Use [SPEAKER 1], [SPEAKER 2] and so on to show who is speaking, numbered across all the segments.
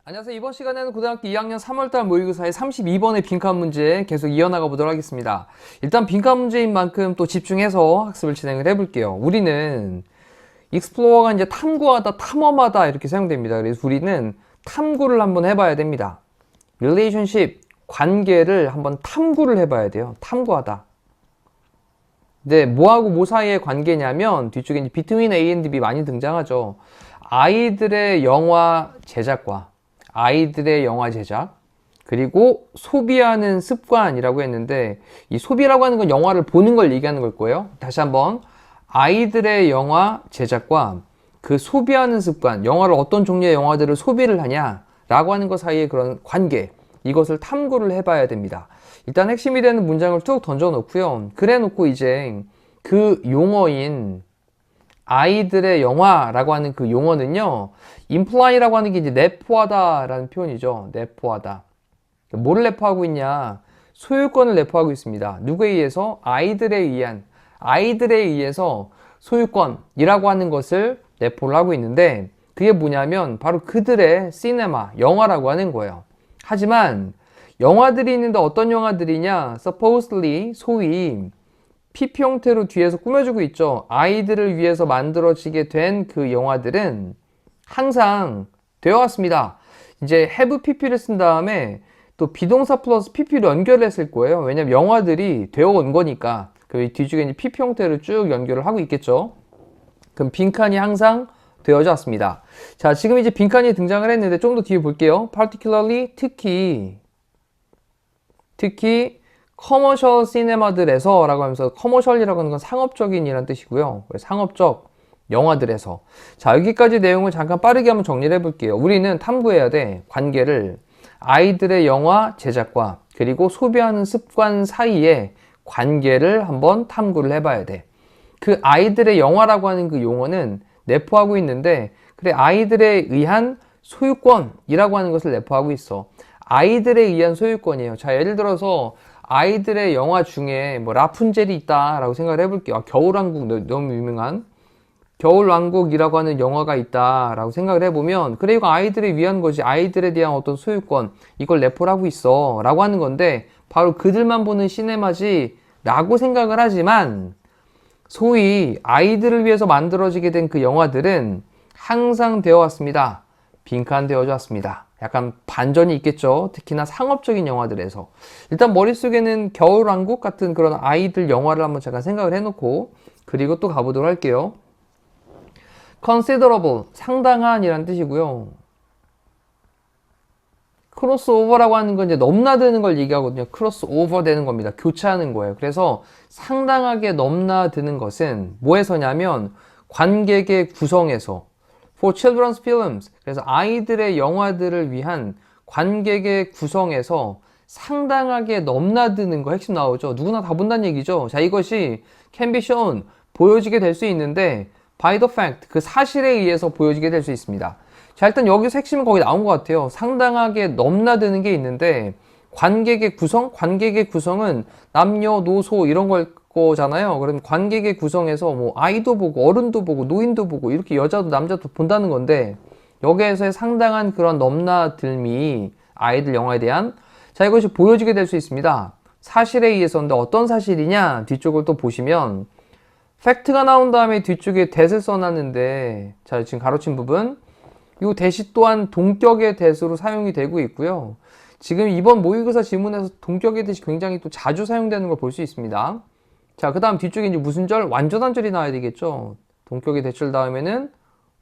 [SPEAKER 1] 안녕하세요. 이번 시간에는 고등학교 2학년 3월달 모의고사의 32번의 빈칸 문제 계속 이어나가 보도록 하겠습니다. 일단 빈칸 문제인 만큼 또 집중해서 학습을 진행을 해볼게요. 우리는 익스플로어가 이제 탐구하다, 탐험하다 이렇게 사용됩니다. 그래서 우리는 탐구를 한번 해봐야 됩니다. relationship, 관계를 한번 탐구를 해봐야 돼요. 탐구하다. 네, 뭐하고 뭐 사이의 관계냐면 뒤쪽에 이제 between A and B 많이 등장하죠. 아이들의 영화 제작과 아이들의 영화 제작, 그리고 소비하는 습관이라고 했는데, 이 소비라고 하는 건 영화를 보는 걸 얘기하는 걸 거예요. 다시 한번, 아이들의 영화 제작과 그 소비하는 습관, 영화를 어떤 종류의 영화들을 소비를 하냐라고 하는 것 사이의 그런 관계, 이것을 탐구를 해봐야 됩니다. 일단 핵심이 되는 문장을 쭉 던져 놓고요. 그래 놓고 이제 그 용어인 아이들의 영화라고 하는 그 용어는요, imply라고 하는 게 이제 내포하다 라는 표현이죠. 내포하다. 뭐를 내포하고 있냐? 소유권을 내포하고 있습니다. 누구에 의해서? 아이들에 의해서 소유권이라고 하는 것을 내포를 하고 있는데, 그게 뭐냐면 바로 그들의 시네마, 영화라고 하는 거예요. 하지만 영화들이 있는데 어떤 영화들이냐? supposedly, 소위 PP 형태로 뒤에서 꾸며주고 있죠. 아이들을 위해서 만들어지게 된 그 영화들은 항상 되어 왔습니다. 이제 have pp를 쓴 다음에 또 비동사 플러스 pp로 연결을 했을 거예요. 왜냐면 영화들이 되어 온 거니까. 그 뒤쪽에 이제 pp 형태로 쭉 연결을 하고 있겠죠. 그럼 빈칸이 항상 되어져 왔습니다. 자, 지금 이제 빈칸이 등장을 했는데 좀 더 뒤에 볼게요. particularly, 특히 커머셜 시네마들에서 라고 하면서, 커머셜이라고 하는 건 상업적인 이란 뜻이고요. 상업적 영화들에서. 자, 여기까지 내용을 잠깐 빠르게 한번 정리를 해볼게요. 우리는 탐구해야 돼. 관계를 아이들의 영화 제작과 그리고 소비하는 습관 사이의 관계를 한번 탐구를 해봐야 돼. 그 아이들의 영화라고 하는 그 용어는 내포하고 있는데, 그래, 아이들에 의한 소유권이라고 하는 것을 내포하고 있어. 아이들에 의한 소유권이에요. 자, 예를 들어서 아이들의 영화 중에 뭐 라푼젤이 있다라고 생각을 해볼게요. 아, 겨울왕국, 너무 유명한 겨울왕국이라고 하는 영화가 있다라고 생각을 해보면, 그래, 이거 아이들을 위한 거지. 아이들에 대한 어떤 소유권, 이걸 내포를 하고 있어 라고 하는 건데, 바로 그들만 보는 시네마지 라고 생각을 하지만, 소위 아이들을 위해서 만들어지게 된 그 영화들은 항상 되어 왔습니다. 빈칸 되어져 왔습니다. 약간 반전이 있겠죠. 특히나 상업적인 영화들에서. 일단 머릿속에는 겨울왕국 같은 그런 아이들 영화를 한번 잠깐 생각을 해놓고, 그리고 또 가보도록 할게요. considerable, 상당한 이란 뜻이고요. 크로스오버라고 하는 건 이제 넘나드는 걸 얘기하거든요. 크로스오버 되는 겁니다. 교차하는 거예요. 그래서 상당하게 넘나드는 것은 뭐에서냐면 관객의 구성에서, for children's films, 그래서 아이들의 영화들을 위한 관객의 구성에서 상당하게 넘나드는 거 핵심 나오죠. 누구나 다 본다는 얘기죠. 자, 이것이 can be shown, 보여지게 될 수 있는데 by the fact, 그 사실에 의해서 보여지게 될 수 있습니다. 자, 일단 여기서 핵심은 거의 나온 것 같아요. 상당하게 넘나드는 게 있는데, 관객의 구성은 남녀노소 이런 걸 거잖아요. 그럼 관객의 구성에서 뭐 아이도 보고 어른도 보고 노인도 보고 이렇게 여자도 남자도 본다는 건데, 여기에서의 상당한 그런 넘나들미, 아이들 영화에 대한, 자, 이것이 보여지게 될 수 있습니다. 사실에 의해서인데 어떤 사실이냐? 뒤쪽을 또 보시면 팩트가 나온 다음에 뒤쪽에 that을 써놨는데, 자, 지금 가로친 부분, 이 that이 또한 동격의 that으로 사용이 되고 있고요. 지금 이번 모의고사 지문에서 동격의 that이 굉장히 또 자주 사용되는 걸 볼 수 있습니다. 자, 그 다음 뒤쪽에 이제 무슨 절? 완전한 절이 나와야 되겠죠. 동격의 that줄 다음에는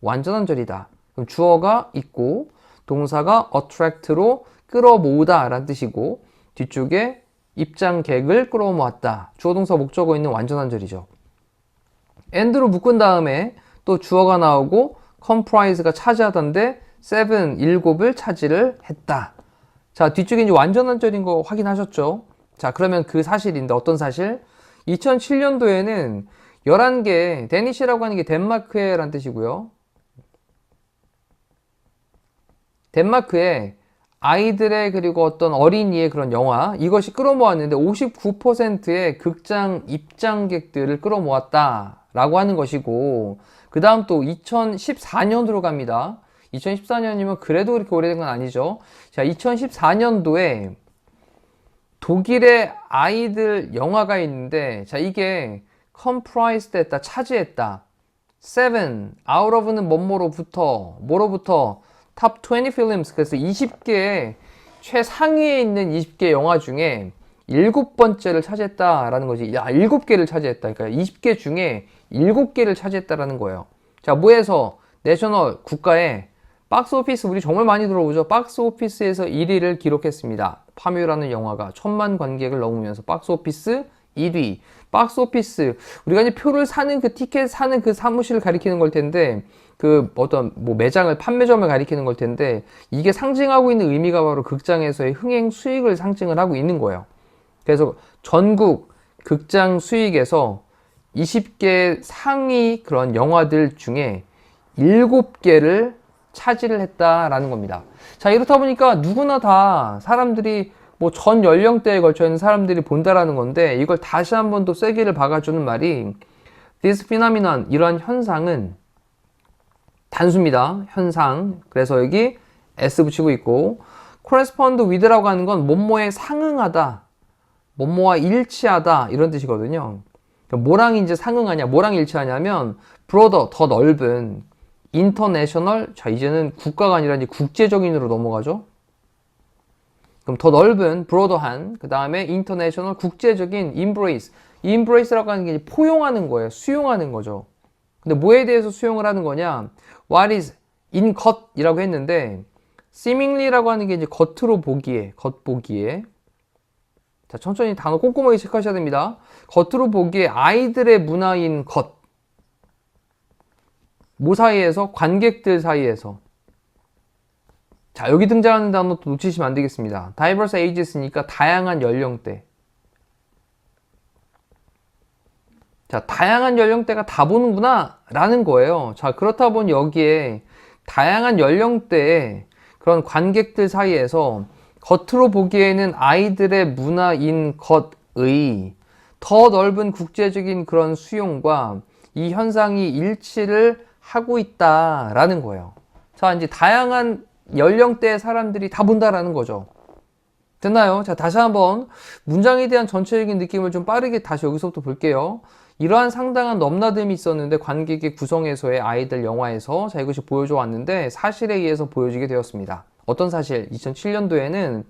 [SPEAKER 1] 완전한 절이다. 그럼 주어가 있고 동사가 attract로 끌어모으다 라는 뜻이고, 뒤쪽에 입장객을 끌어모았다. 주어 동사 목적어 있는 완전한 절이죠. and로 묶은 다음에 또 주어가 나오고 comprise가 차지하던데 7을 차지를 했다. 자, 뒤쪽에 이제 완전한 절인 거 확인하셨죠? 자, 그러면 그 사실인데 어떤 사실? 2007년도에는 11개, 데니시라고 하는 게 덴마크에 라는 뜻이고요. 덴마크에 아이들의 그리고 어떤 어린이의 그런 영화 이것이 끌어모았는데 59%의 극장 입장객들을 끌어모았다라고 하는 것이고 그 다음 또 2014년도로 갑니다. 2014년이면 그래도 그렇게 오래된 건 아니죠. 자, 2014년도에 독일의 아이들 영화가 있는데 자 이게 comprised 했다 차지했다 7 out of는 뭐로부터 top 20 films 그래서 20개의 최상위에 있는 20개 영화 중에 7번째를 차지했다라는 거지. 야, 7개를 차지했다. 그러니까 20개 중에 7개를 차지했다라는 거예요. 자, 뭐에서 내셔널 국가의 박스 오피스 우리 정말 많이 들어오죠. 박스 오피스에서 1위를 기록했습니다. 파묘라는 영화가 1000만 관객을 넘으면서 박스 오피스 1위. 박스 오피스 우리가 이제 표를 사는 그 티켓 사는 그 사무실을 가리키는 걸 텐데 그 어떤 뭐 매장을 판매점을 가리키는 걸 텐데 이게 상징하고 있는 의미가 바로 극장에서의 흥행 수익을 상징을 하고 있는 거예요. 그래서 전국 극장 수익에서 20개 상위 그런 영화들 중에 7개를 차지를 했다라는 겁니다. 자, 이렇다 보니까 누구나 다 사람들이 뭐 전 연령대에 걸쳐 있는 사람들이 본다라는 건데 이걸 다시 한번 또 세게를 박아주는 말이 This phenomenon 이러한 현상은 단수입니다. 현상. 그래서 여기 S 붙이고 있고 correspond with라고 하는 건 뭐뭐에 상응하다, 뭐뭐와 일치하다 이런 뜻이거든요. 그러니까 뭐랑 이제 상응하냐, 뭐랑 일치하냐면 broader 더 넓은 international 자 이제는 국가가 아니라 이제 국제적인으로 넘어가죠. 그럼 더 넓은 broader한 그 다음에 international 국제적인 embrace라고 하는 게 포용하는 거예요. 수용하는 거죠. 근데 뭐에 대해서 수용을 하는 거냐? What is in 것이라고 했는데 seemingly라고 하는 게 이제 겉으로 보기에, 겉보기에. 자, 천천히 단어 꼼꼼하게 체크하셔야 됩니다. 겉으로 보기에 아이들의 문화인 것. 뭐 사이에서? 관객들 사이에서. 자, 여기 등장하는 단어 또 놓치시면 안 되겠습니다. diverse ages니까 다양한 연령대. 자, 다양한 연령대가 다 보는구나 라는 거예요. 자, 그렇다 보니 여기에 다양한 연령대의 그런 관객들 사이에서 겉으로 보기에는 아이들의 문화인 것의 더 넓은 국제적인 그런 수용과 이 현상이 일치를 하고 있다라는 거예요. 자, 이제 다양한 연령대의 사람들이 다 본다라는 거죠. 됐나요? 자, 다시 한번 문장에 대한 전체적인 느낌을 좀 빠르게 다시 여기서부터 볼게요. 이러한 상당한 넘나듦이 있었는데 관객의 구성에서의 아이들 영화에서 자 이것이 보여줘 왔는데 사실에 의해서 보여지게 되었습니다. 어떤 사실? 2007년도에는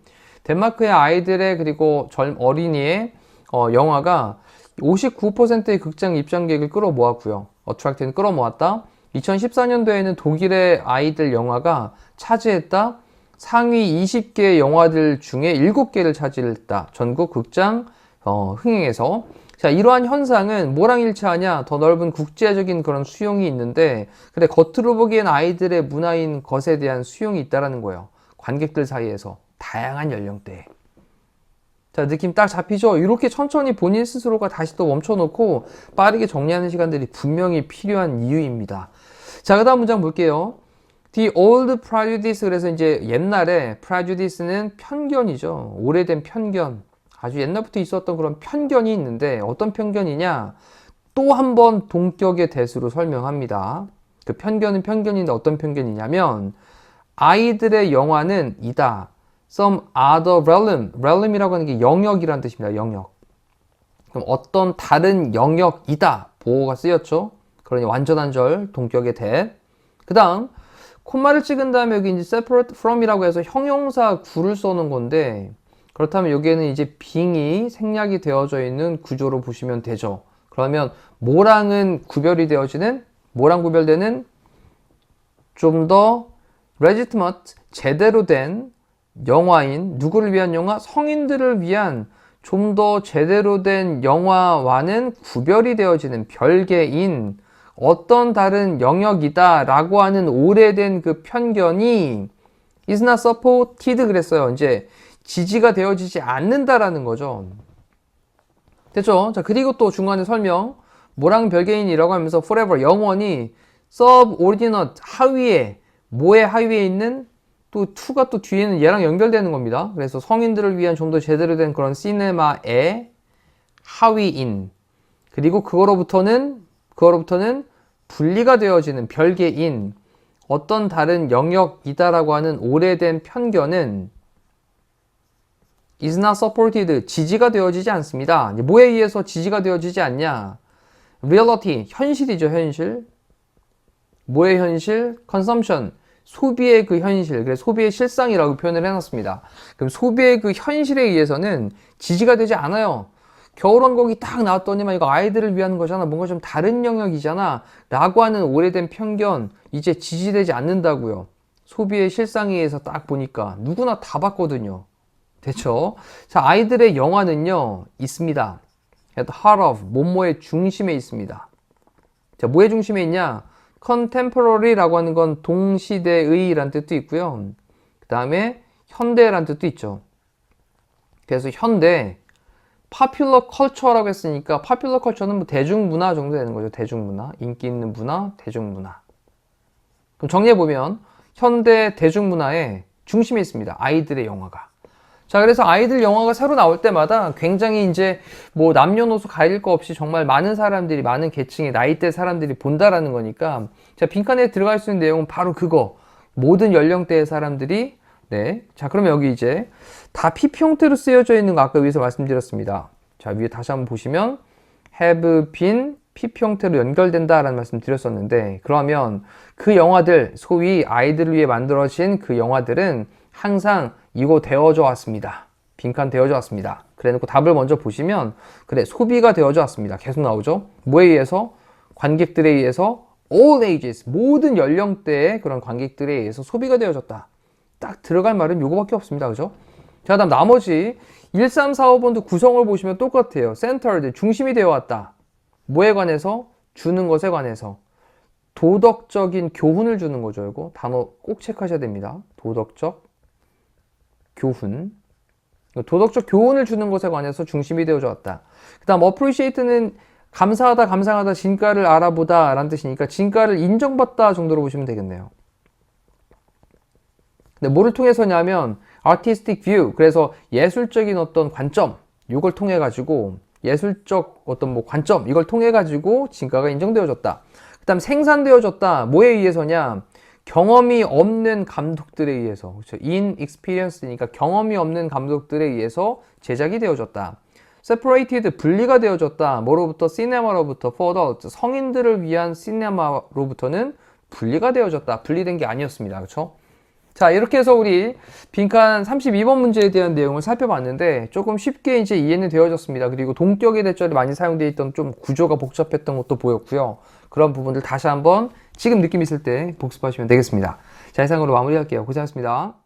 [SPEAKER 1] 덴마크의 아이들의 그리고 어린이의 영화가 59%의 극장 입장객을 끌어모았고요. 어트랙트는 끌어모았다. 2014년도에는 독일의 아이들 영화가 차지했다. 상위 20개 영화들 중에 7개를 차지했다. 전국 극장 흥행에서. 자, 이러한 현상은 뭐랑 일치하냐? 더 넓은 국제적인 그런 수용이 있는데 근데 겉으로 보기엔 아이들의 문화인 것에 대한 수용이 있다라는 거예요. 관객들 사이에서 다양한 연령대. 자, 느낌 딱 잡히죠? 이렇게 천천히 본인 스스로가 다시 또 멈춰놓고 빠르게 정리하는 시간들이 분명히 필요한 이유입니다. 자, 그 다음 문장 볼게요. The old prejudice 그래서 이제 옛날에 prejudice는 편견이죠. 오래된 편견. 아주 옛날부터 있었던 그런 편견이 있는데 어떤 편견이냐? 또 한 번 동격의 대수로 설명합니다. 그 편견은 편견인데 어떤 편견이냐면 아이들의 영화는 이다. Some other realm이라고 하는 게 영역이라는 뜻입니다. 영역. 그럼 어떤 다른 영역이다. 보호가 쓰였죠. 그러니 완전한 절, 동격의 대. 그 다음 콤마를 찍은 다음에 여기 이제 separate from이라고 해서 형용사 구를 써놓은 건데 그렇다면 여기에는 이제 being이 생략이 되어져 있는 구조로 보시면 되죠. 그러면 뭐랑은 구별이 되어지는 뭐랑 구별되는 좀 더 legitimate 제대로 된 영화인 누구를 위한 영화? 성인들을 위한 좀 더 제대로 된 영화와는 구별이 되어지는 별개인 어떤 다른 영역이다 라고 하는 오래된 그 편견이 is not supported 그랬어요. 이제 지지가 되어지지 않는다라는 거죠. 됐죠? 자, 그리고 또 중간에 설명 뭐랑 별개인이라고 하면서 forever 영원히 subordinate 하위에 뭐의 하위에 있는 또 to가 또 뒤에는 얘랑 연결되는 겁니다. 그래서 성인들을 위한 좀 더 제대로 된 그런 시네마의 하위인, 그리고 그거로부터는 분리가 되어지는 별개인 어떤 다른 영역이다라고 하는 오래된 편견은 is not supported, 지지가 되어지지 않습니다. 뭐에 의해서 지지가 되어지지 않냐? reality, 현실이죠, 현실. 뭐의 현실? consumption, 소비의 그 현실. 그래서 소비의 실상이라고 표현을 해놨습니다. 그럼 소비의 그 현실에 의해서는 지지가 되지 않아요. 겨울왕국이 딱 나왔더니만 이거 아이들을 위한 거잖아, 뭔가 좀 다른 영역이잖아 라고 하는 오래된 편견 이제 지지되지 않는다고요. 소비의 실상에 의해서 딱 보니까 누구나 다 봤거든요. 됐죠? 자, 아이들의 영화는요 있습니다. at heart of, 뭐뭐의 중심에 있습니다. 자, 뭐의 중심에 있냐? contemporary라고 하는 건 동시대의 라는 뜻도 있고요. 그 다음에 현대라는 뜻도 있죠. 그래서 현대 popular culture라고 했으니까 popular culture는 뭐 대중문화 정도 되는 거죠. 대중문화, 인기 있는 문화, 대중문화. 그럼 정리해보면 현대 대중문화의 중심에 있습니다. 아이들의 영화가. 자, 그래서 아이들 영화가 새로 나올 때마다 굉장히 이제 뭐 남녀노소 가릴 거 없이 정말 많은 사람들이, 많은 계층의 나이대 사람들이 본다라는 거니까, 자, 빈칸에 들어갈 수 있는 내용은 바로 그거. 모든 연령대의 사람들이, 네. 자, 그러면 여기 이제 다 PP 형태로 쓰여져 있는 거 아까 위에서 말씀드렸습니다. 자, 위에 다시 한번 보시면 have been PP 형태로 연결된다라는 말씀 드렸었는데, 그러면 그 영화들, 소위 아이들을 위해 만들어진 그 영화들은 항상 이거 되어져 왔습니다. 빈칸 되어져 왔습니다. 그래 놓고 답을 먼저 보시면, 그래, 소비가 되어져 왔습니다. 계속 나오죠. 뭐에 의해서? 관객들에 의해서, all ages, 모든 연령대의 그런 관객들에 의해서 소비가 되어졌다. 딱 들어갈 말은 요거밖에 없습니다. 그죠? 자, 다음 나머지 1, 3, 4, 5번도 구성을 보시면 똑같아요. centered, 중심이 되어 왔다. 뭐에 관해서? 주는 것에 관해서. 도덕적인 교훈을 주는 거죠. 이거 단어 꼭 체크하셔야 됩니다. 도덕적 교훈. 도덕적 교훈을 주는 것에 관해서 중심이 되어져 왔다. 그 다음 appreciate는 감사하다, 감상하다, 진가를 알아보다 라는 뜻이니까 진가를 인정받다 정도로 보시면 되겠네요. 근데 뭐를 통해서냐면 artistic view, 그래서 예술적인 어떤 관점, 이걸 통해 가지고 예술적 어떤 뭐 관점, 이걸 통해 가지고 진가가 인정되어졌다. 그 다음 생산되어졌다. 뭐에 의해서냐? 경험이 없는 감독들에 의해서, 그렇죠? inexperienced니까 경험이 없는 감독들에 의해서 제작이 되어졌다. separated, 분리가 되어졌다. 뭐로부터? 시네마로부터. for adults, 성인들을 위한 시네마로부터는 분리가 되어졌다. 분리된 게 아니었습니다. 그렇죠? 자, 이렇게 해서 우리 빈칸 32번 문제에 대한 내용을 살펴봤는데 조금 쉽게 이제 이해는 되어졌습니다. 그리고 동격의 대절이 많이 사용되어 있던 좀 구조가 복잡했던 것도 보였고요. 그런 부분들 다시 한번 지금 느낌 있을 때 복습하시면 되겠습니다. 자, 이상으로 마무리할게요. 고생하셨습니다.